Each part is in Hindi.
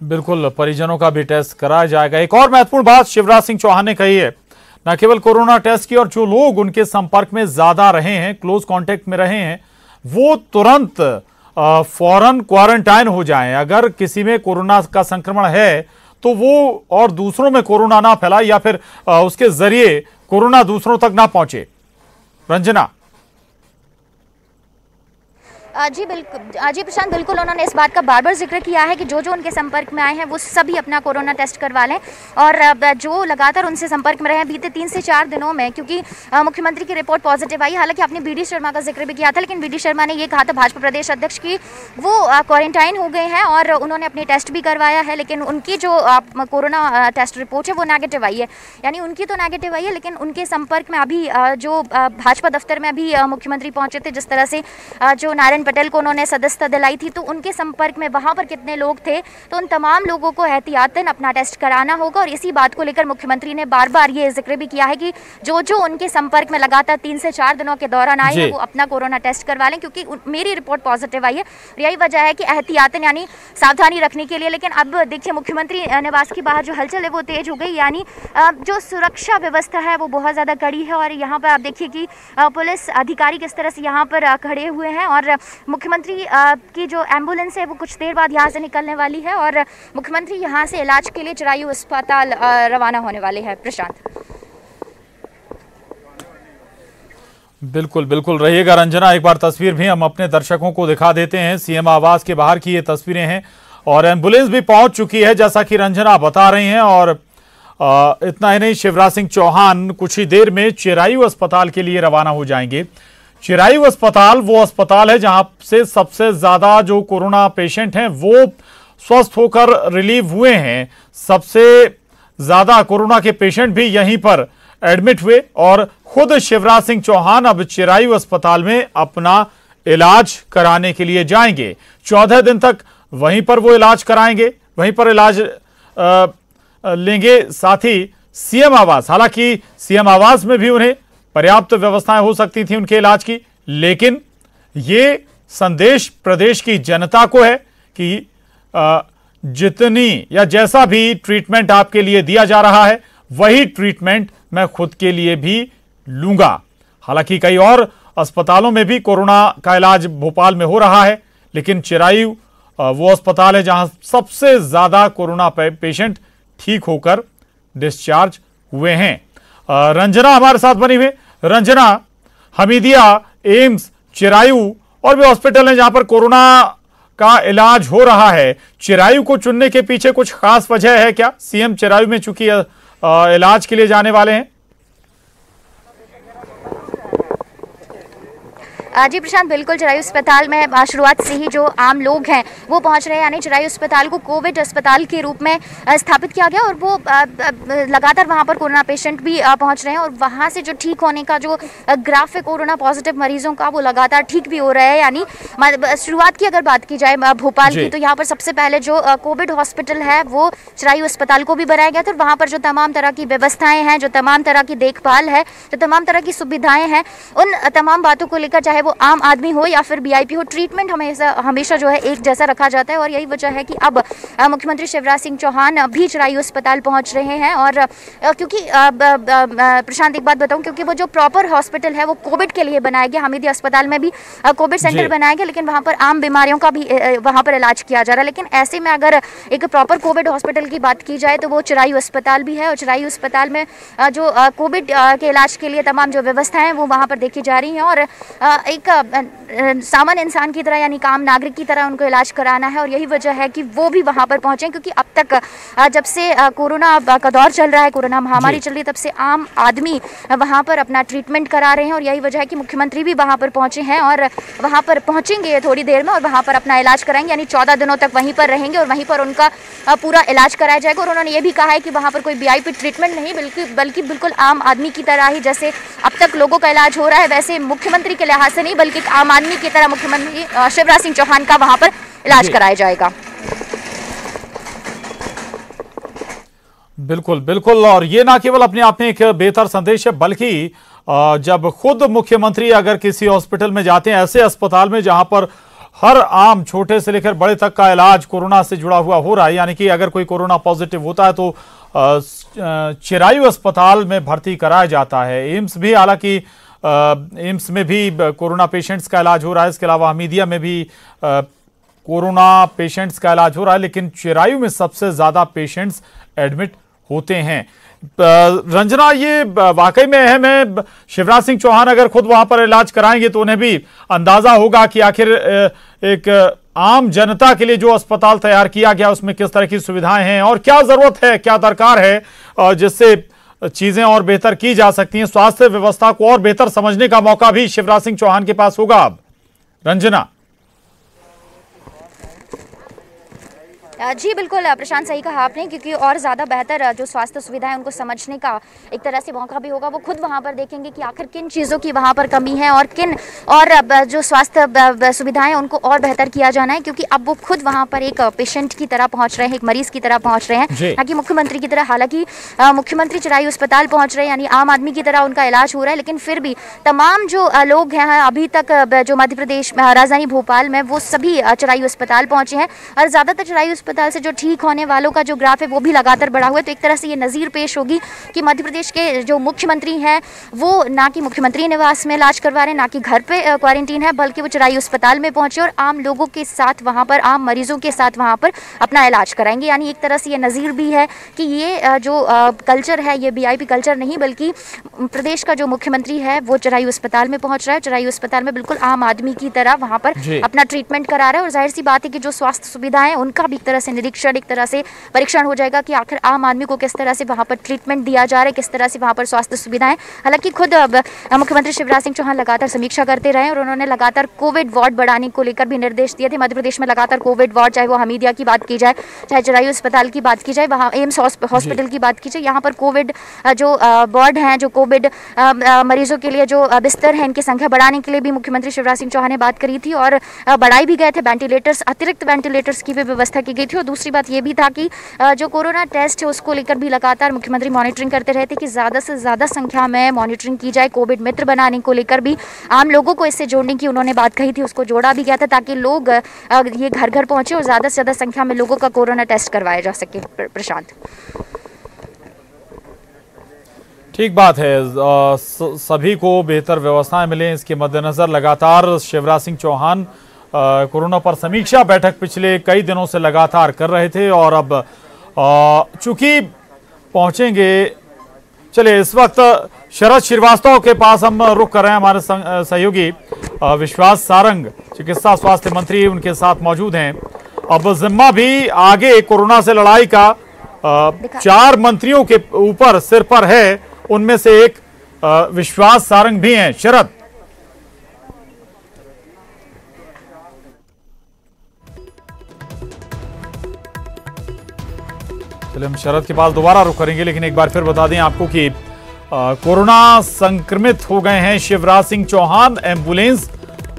बिल्कुल, परिजनों का भी टेस्ट कराया जाएगा। एक और महत्वपूर्ण बात शिवराज सिंह चौहान ने कही है, न केवल कोरोना टेस्ट की, और जो लोग उनके संपर्क में ज्यादा रहे हैं, क्लोज कांटेक्ट में रहे हैं, वो तुरंत फौरन क्वारंटाइन हो जाएं। अगर किसी में कोरोना का संक्रमण है तो वो और दूसरों में कोरोना ना फैलाए या फिर उसके जरिए कोरोना दूसरों तक ना पहुंचे। रंजना। जी बिल्कुल, जी प्रशांत, बिल्कुल उन्होंने इस बात का बार बार जिक्र किया है कि जो जो उनके संपर्क में आए हैं वो सभी अपना कोरोना टेस्ट करवा लें, और जो लगातार उनसे संपर्क में रहे हैं बीते 3 से 4 दिनों में, क्योंकि मुख्यमंत्री की रिपोर्ट पॉजिटिव आई। हालांकि आपने बीडी शर्मा का जिक्र भी किया था, लेकिन बीडी शर्मा ने ये कहा था, भाजपा प्रदेश अध्यक्ष की, वो क्वारंटाइन हो गए हैं और उन्होंने अपने टेस्ट भी करवाया है, लेकिन उनकी जो कोरोना टेस्ट रिपोर्ट है वो नेगेटिव आई है। यानी उनकी तो नेगेटिव आई है, लेकिन उनके संपर्क में अभी जो भाजपा दफ्तर में अभी मुख्यमंत्री पहुंचे थे, जिस तरह से जो नारायण पटेल को उन्होंने सदस्यता दिलाई थी, तो उनके संपर्क में वहां पर कितने लोग थे, तो उन तमाम लोगों को एहतियातन अपना टेस्ट कराना होगा। और इसी बात को लेकर मुख्यमंत्री ने बार बार ये जिक्र भी किया है कि जो जो उनके संपर्क में लगातार 3 से 4 दिनों के दौरान आए हैं वो अपना कोरोना टेस्ट करवा लें, क्योंकि मेरी रिपोर्ट पॉजिटिव आई है। यही वजह है कि एहतियातन यानी सावधानी रखने के लिए। लेकिन अब देखिए, मुख्यमंत्री निवास के बाहर जो हलचल है वो तेज हो गई, यानी जो सुरक्षा व्यवस्था है वो बहुत ज़्यादा कड़ी है। और यहाँ पर आप देखिए कि पुलिस अधिकारी किस तरह से यहाँ पर खड़े हुए हैं, और मुख्यमंत्री की जो एम्बुलेंस है वो कुछ देर बाद यहाँ से निकलने वाली है, और मुख्यमंत्री यहाँ से इलाज के लिए चिरायु अस्पताल रवाना होने वाले हैं। प्रशांत। बिल्कुल बिल्कुल रहिएगा रंजना। एक बार तस्वीर भी हम अपने दर्शकों को दिखा देते हैं। सीएम आवास के बाहर की ये तस्वीरें हैं, और एम्बुलेंस भी पहुंच चुकी है जैसा कि रंजना बता रही हैं। और इतना ही नहीं, शिवराज सिंह चौहान कुछ ही देर में चिरायु अस्पताल के लिए रवाना हो जाएंगे। चिरायु अस्पताल वो अस्पताल है जहां से सबसे ज्यादा जो कोरोना पेशेंट हैं वो स्वस्थ होकर रिलीव हुए हैं। सबसे ज्यादा कोरोना के पेशेंट भी यहीं पर एडमिट हुए, और खुद शिवराज सिंह चौहान अब चिरायु अस्पताल में अपना इलाज कराने के लिए जाएंगे। 14 दिन तक वहीं पर वो इलाज कराएंगे, वहीं पर इलाज लेंगे। साथ ही सीएम आवास, हालांकि सीएम आवास में भी उन्हें पर्याप्त व्यवस्थाएं हो सकती थी उनके इलाज की, लेकिन ये संदेश प्रदेश की जनता को है कि जितनी या जैसा भी ट्रीटमेंट आपके लिए दिया जा रहा है वही ट्रीटमेंट मैं खुद के लिए भी लूंगा। हालांकि कई और अस्पतालों में भी कोरोना का इलाज भोपाल में हो रहा है, लेकिन चिरायु वो अस्पताल है जहां सबसे ज्यादा कोरोना पेशेंट ठीक होकर डिस्चार्ज हुए हैं। रंजना हमारे साथ बनी हुई। रंजना, हमीदिया, एम्स, चिरायु और भी हॉस्पिटल हैं जहां पर कोरोना का इलाज हो रहा है। चिरायु को चुनने के पीछे कुछ खास वजह है क्या? सीएम चिरायु में चूंकि इलाज के लिए जाने वाले हैं। जी प्रशांत, बिल्कुल चिरायु अस्पताल में शुरुआत से ही जो आम लोग हैं वो पहुंच रहे हैं, यानी चिरायु अस्पताल को कोविड अस्पताल के रूप में स्थापित किया गया, और वो लगातार वहां पर कोरोना पेशेंट भी पहुंच रहे हैं, और वहां से जो ठीक होने का जो ग्राफ है कोरोना पॉजिटिव मरीजों का वो लगातार ठीक भी हो रहा है। यानी शुरुआत की अगर बात की जाए भोपाल की, तो यहाँ पर सबसे पहले जो कोविड हॉस्पिटल है वो चिरायु अस्पताल को भी बनाया गया था, और वहाँ पर जो तमाम तरह की व्यवस्थाएं हैं, जो तमाम तरह की देखभाल है, जो तमाम तरह की सुविधाएं हैं, उन तमाम बातों को लेकर चाहे वो आम आदमी हो या फिर वीआईपी हो, ट्रीटमेंट हमेशा जो है एक जैसा रखा जाता है। और यही वजह है कि अब मुख्यमंत्री शिवराज सिंह चौहान भी चिरायु अस्पताल पहुंच रहे हैं। और क्योंकि प्रशांत, एक बात बताऊं, क्योंकि वो जो प्रॉपर हॉस्पिटल है वो कोविड के लिए बनाया गया, हमीदिया अस्पताल में भी कोविड सेंटर बनाया गया, लेकिन वहाँ पर आम बीमारियों का भी वहाँ पर इलाज किया जा रहा है। लेकिन ऐसे में अगर एक प्रॉपर कोविड हॉस्पिटल की बात की जाए तो वो चिरायु अस्पताल भी है, और चिरायु अस्पताल में जो कोविड के इलाज के लिए तमाम जो व्यवस्थाएं हैं वो वहाँ पर देखी जा रही हैं, और एक सामान्य इंसान की तरह यानी आम नागरिक की तरह उनको इलाज कराना है। और यही वजह है कि वो भी वहाँ पर पहुँचे, क्योंकि अब तक जब से कोरोना का दौर चल रहा है, कोरोना महामारी चल रही है, तब से आम आदमी वहाँ पर अपना ट्रीटमेंट करा रहे हैं। और यही वजह है कि मुख्यमंत्री भी वहाँ पर पहुँचे हैं, और वहाँ पर पहुँचेंगे थोड़ी देर में, और वहाँ पर अपना इलाज कराएंगे, यानी 14 दिनों तक वहीं पर रहेंगे और वहीं पर उनका पूरा इलाज कराया जाएगा। और उन्होंने ये भी कहा है कि वहाँ पर कोई वीआईपी ट्रीटमेंट नहीं, बल्कि बिल्कुल आम आदमी की तरह ही जैसे अब तक लोगों का इलाज हो रहा है, वैसे मुख्यमंत्री के लिहाज से नहीं बल्कि आम आदमी की तरह मुख्यमंत्री शिवराज सिंह चौहान का वहां पर इलाज कराया जाएगा। बिल्कुल बिल्कुल, और ये ना केवल अपने आप में एक बेहतर संदेश है, बल्कि जब खुद मुख्यमंत्री अगर किसी हॉस्पिटल में जाते हैं, ऐसे अस्पताल में जहां पर हर आम छोटे से लेकर बड़े तक का इलाज कोरोना से जुड़ा हुआ हो रहा है। यानी कि अगर कोई कोरोना पॉजिटिव होता है तो चिरायु अस्पताल में भर्ती कराया जाता है। एम्स भी, हालांकि एम्स में भी कोरोना पेशेंट्स का इलाज हो रहा है। इसके अलावा हमीदिया में भी कोरोना पेशेंट्स का इलाज हो रहा है, लेकिन चिरायु में सबसे ज्यादा पेशेंट्स एडमिट होते हैं। रंजना, ये वाकई में अहम है। शिवराज सिंह चौहान अगर खुद वहां पर इलाज कराएंगे तो उन्हें भी अंदाजा होगा कि आखिर एक आम जनता के लिए जो अस्पताल तैयार किया गया उसमें किस तरह की सुविधाएं हैं और क्या जरूरत है, क्या दरकार है, जिससे चीजें और बेहतर की जा सकती हैं। स्वास्थ्य व्यवस्था को और बेहतर समझने का मौका भी शिवराज सिंह चौहान के पास होगा अब। रंजना। जी बिल्कुल प्रशांत, सही कहा आपने, क्योंकि और ज़्यादा बेहतर जो स्वास्थ्य सुविधाएं उनको समझने का एक तरह से मौका भी होगा। वो खुद वहां पर देखेंगे कि आखिर किन चीज़ों की वहां पर कमी है और किन और जो स्वास्थ्य सुविधाएं उनको और बेहतर किया जाना है, क्योंकि अब वो खुद वहां पर एक पेशेंट की तरह पहुंच रहे हैं, एक मरीज की तरह पहुंच रहे हैं, ना कि मुख्यमंत्री की तरह। हालांकि मुख्यमंत्री चिरायु अस्पताल पहुँच रहे हैं, यानी आम आदमी की तरह उनका इलाज हो रहा है, लेकिन फिर भी तमाम जो लोग हैं अभी तक जो मध्य प्रदेश राजधानी भोपाल में, वो सभी चिरायु अस्पताल पहुँचे हैं। और ज़्यादातर चिरायु अस्पताल से जो ठीक होने वालों का जो ग्राफ है वो भी लगातार बढ़ा हुआ है। तो एक तरह से ये नज़ीर पेश होगी कि मध्य प्रदेश के जो मुख्यमंत्री हैं वो ना कि मुख्यमंत्री निवास में इलाज करवा रहे हैं, ना कि घर पे क्वारंटीन है, बल्कि वो चिरायु अस्पताल में पहुंचे और आम लोगों के साथ वहां पर, आम मरीजों के साथ वहां पर अपना इलाज कराएंगे। यानी एक तरह से ये नज़ीर भी है कि ये जो कल्चर है, ये VIP कल्चर नहीं, बल्कि प्रदेश का जो मुख्यमंत्री है वो चिरायु अस्पताल में पहुंच रहा है। चिरायु अस्पताल में बिल्कुल आम आदमी की तरह वहां पर अपना ट्रीटमेंट करा रहा है। और जाहिर सी बात है कि जो स्वास्थ्य सुविधाएं उनका भी एक तरह से निरीक्षण, एक तरह से परीक्षण हो जाएगा कि आखिर आम आदमी को किस तरह से वहां पर ट्रीटमेंट दिया जा रहा है, किस तरह से वहां पर स्वास्थ्य सुविधाएं। हालांकि खुद मुख्यमंत्री शिवराज सिंह चौहान लगातार समीक्षा करते रहे और उन्होंने लगातार कोविड वार्ड बढ़ाने को लेकर भी निर्देश दिए थे। मध्य प्रदेश में लगातार कोविड वार्ड, चाहे वो हमीदिया की बात की जाए, चाहे चिरायु अस्पताल की बात की जाए, वहाँ एम्स हॉस्पिटल की बात की जाए, यहाँ पर कोविड जो वार्ड हैं, जो कोविड मरीजों के लिए जो बिस्तर हैं, इनकी संख्या बढ़ाने के लिए भी मुख्यमंत्री शिवराज सिंह चौहान ने बात करी थी और बढ़ाई भी गए थे। वेंटिलेटर्स, अतिरिक्त वेंटिलेटर्स की भी व्यवस्था की गई थी। और दूसरी बात ये भी था कि जो कोरोना टेस्ट है उसको लेकर भी लगातार मुख्यमंत्री मॉनिटरिंग करते रहे थे कि ज़्यादा से ज़्यादा संख्या में मॉनिटरिंग की जाए। कोविड मित्र बनाने को लेकर भी आम लोगों को इससे जोड़ने की उन्होंने बात कही थी, उसको जोड़ा भी गया था ताकि लोग ये घर घर पहुंचे और ज़्यादा से ज़्यादा संख्या में लोगों का कोरोना टेस्ट करवाया जा सके। प्रशांत। ठीक बात है, सभी को बेहतर व्यवस्थाएं मिलें, इसके मद्देनजर लगातार शिवराज सिंह चौहान कोरोना पर समीक्षा बैठक पिछले कई दिनों से लगातार कर रहे थे और अब चूंकि पहुंचेंगे। चलिए, इस वक्त शरद श्रीवास्तव के पास हम रुक कर रहे हैं। हमारे सहयोगी विश्वास सारंग, चिकित्सा स्वास्थ्य मंत्री, उनके साथ मौजूद हैं। अब जिम्मा भी आगे कोरोना से लड़ाई का 4 मंत्रियों के ऊपर, सिर पर है। उनमें से एक विश्वास सारंग भी हैं। शरद, चलिए हम शरद के पास दोबारा रुक करेंगे, लेकिन एक बार फिर बता दें आपको कि कोरोना संक्रमित हो गए हैं शिवराज सिंह चौहान। एम्बुलेंस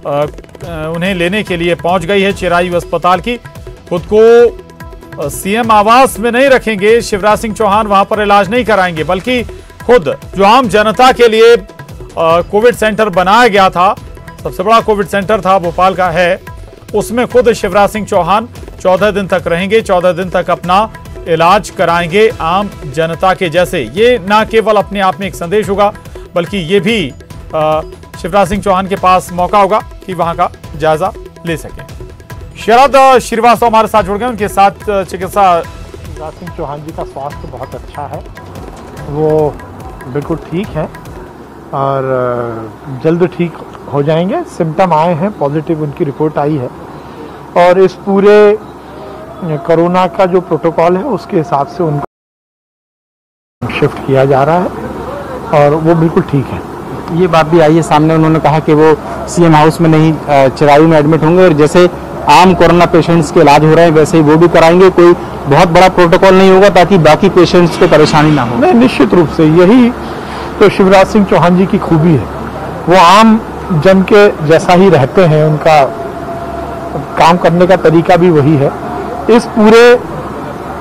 उन्हें लेने के लिए पहुंच गई है चिरायु अस्पताल की। खुद को CM आवास में नहीं रखेंगे शिवराज सिंह चौहान, वहां पर इलाज नहीं कराएंगे, बल्कि खुद जो आम जनता के लिए कोविड सेंटर बनाया गया था, सबसे बड़ा कोविड सेंटर था भोपाल का है, उसमें खुद शिवराज सिंह चौहान 14 दिन तक रहेंगे, 14 दिन तक अपना इलाज कराएंगे आम जनता के जैसे। ये ना केवल अपने आप में एक संदेश होगा, बल्कि ये भी शिवराज सिंह चौहान के पास मौका होगा कि वहां का जायजा ले सकें। शरद श्रीवास्तव हमारे साथ जुड़ गए, उनके साथ चिकित्सा। शिवराज सिंह चौहान जी का स्वास्थ्य बहुत अच्छा है, वो बिल्कुल ठीक है और जल्द ठीक हो जाएंगे। सिम्टम आए हैं, पॉजिटिव उनकी रिपोर्ट आई है और इस पूरे कोरोना का जो प्रोटोकॉल है उसके हिसाब से उनको शिफ्ट किया जा रहा है और वो बिल्कुल ठीक है। ये बात भी आई है सामने, उन्होंने कहा कि वो CM हाउस में नहीं, चिरायु में एडमिट होंगे और जैसे आम कोरोना पेशेंट्स के इलाज हो रहे हैं वैसे ही वो भी कराएंगे। कोई बहुत बड़ा प्रोटोकॉल नहीं होगा ताकि बाकी पेशेंट्स को परेशानी ना हो। नहीं, निश्चित रूप से यही तो शिवराज सिंह चौहान जी की खूबी है, वो आम जन के जैसा ही रहते हैं, उनका काम करने का तरीका भी वही है। इस पूरे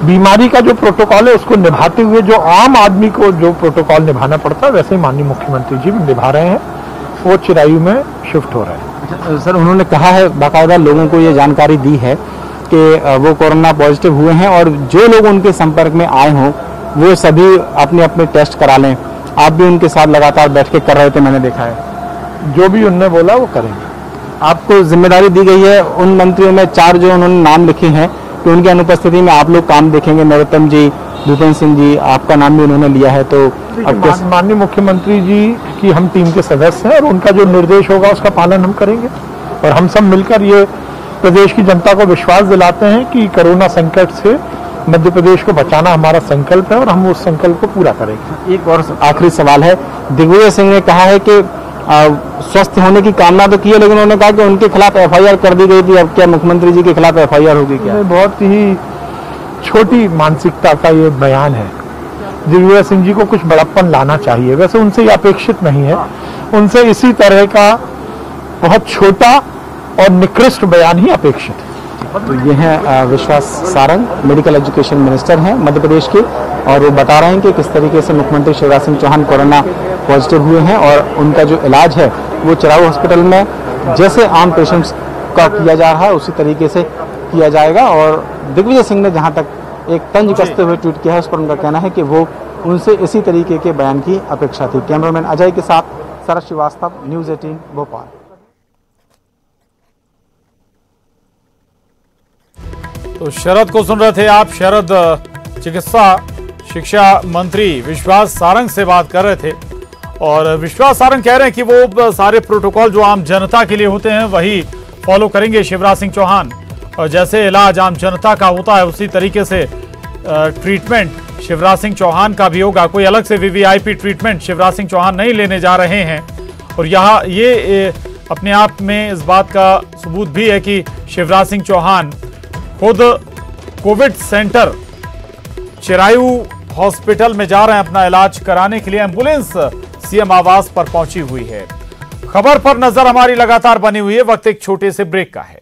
बीमारी का जो प्रोटोकॉल है उसको निभाते हुए जो आम आदमी को जो प्रोटोकॉल निभाना पड़ता है वैसे ही माननीय मुख्यमंत्री जी भी निभा रहे हैं। वो चिरायु में शिफ्ट हो रहे हैं। सर, उन्होंने कहा है, बाकायदा लोगों को ये जानकारी दी है कि वो कोरोना पॉजिटिव हुए हैं और जो लोग उनके संपर्क में आए हों वो सभी अपने अपने टेस्ट करा लें। आप भी उनके साथ लगातार बैठ के कर रहे थे, मैंने देखा है। जो भी उन्होंने बोला वो करेंगे। आपको जिम्मेदारी दी गई है, उन मंत्रियों में 4 जो उन्होंने नाम लिखे हैं कि उनकी अनुपस्थिति में आप लोग काम देखेंगे। नरोत्तम जी, भूपेंद्र सिंह जी, आपका नाम भी उन्होंने लिया है। तो माननीय मुख्यमंत्री जी की हम टीम के सदस्य हैं और उनका जो निर्देश होगा उसका पालन हम करेंगे और हम सब मिलकर ये प्रदेश की जनता को विश्वास दिलाते हैं कि कोरोना संकट से मध्य प्रदेश को बचाना हमारा संकल्प है और हम उस संकल्प को पूरा करेंगे। एक और आखिरी सवाल है, दिग्विजय सिंह ने कहा है कि स्वस्थ होने की कामना तो की है, लेकिन उन्होंने कहा कि उनके खिलाफ एफआईआर कर दी गई थी। अब क्या मुख्यमंत्री जी के खिलाफ एफआईआर होगी क्या? बहुत ही छोटी मानसिकता का ये बयान है। दिग्विजय सिंह जी को कुछ बड़प्पन लाना चाहिए, वैसे उनसे ये अपेक्षित नहीं है। उनसे इसी तरह का बहुत छोटा और निकृष्ट बयान ही अपेक्षित है। तो ये हैं विश्वास सारंग, मेडिकल एजुकेशन मिनिस्टर हैं मध्य प्रदेश के, और वो बता रहे हैं कि किस तरीके से मुख्यमंत्री शिवराज सिंह चौहान कोरोना पॉजिटिव हुए हैं और उनका जो इलाज है वो चिरायू हॉस्पिटल में जैसे आम पेशेंट्स का किया जा रहा है उसी तरीके से किया जाएगा। और दिग्विजय सिंह ने जहां तक एक तंज कसते हुए ट्वीट किया है, उस पर उनका कहना है कि वो उनसे इसी तरीके के बयान की अपेक्षा थी। कैमरामैन अजय के साथ शरद श्रीवास्तव, न्यूज़ 18 भोपाल। तो शरद को सुन रहे थे आप। शरद चिकित्सा शिक्षा मंत्री विश्वास सारंग से बात कर रहे थे और विश्वास सारंग कह रहे हैं कि वो सारे प्रोटोकॉल जो आम जनता के लिए होते हैं वही फॉलो करेंगे शिवराज सिंह चौहान, और जैसे इलाज आम जनता का होता है उसी तरीके से ट्रीटमेंट शिवराज सिंह चौहान का भी होगा। कोई अलग से वीवीआईपी ट्रीटमेंट शिवराज सिंह चौहान नहीं लेने जा रहे हैं। और यहाँ ये अपने आप में इस बात का सबूत भी है कि शिवराज सिंह चौहान खुद कोविड सेंटर चिरायू हॉस्पिटल में जा रहे हैं अपना इलाज कराने के लिए। एम्बुलेंस सीएम आवास पर पहुंची हुई है। खबर पर नजर हमारी लगातार बनी हुई है। वक्त एक छोटे से ब्रेक का है।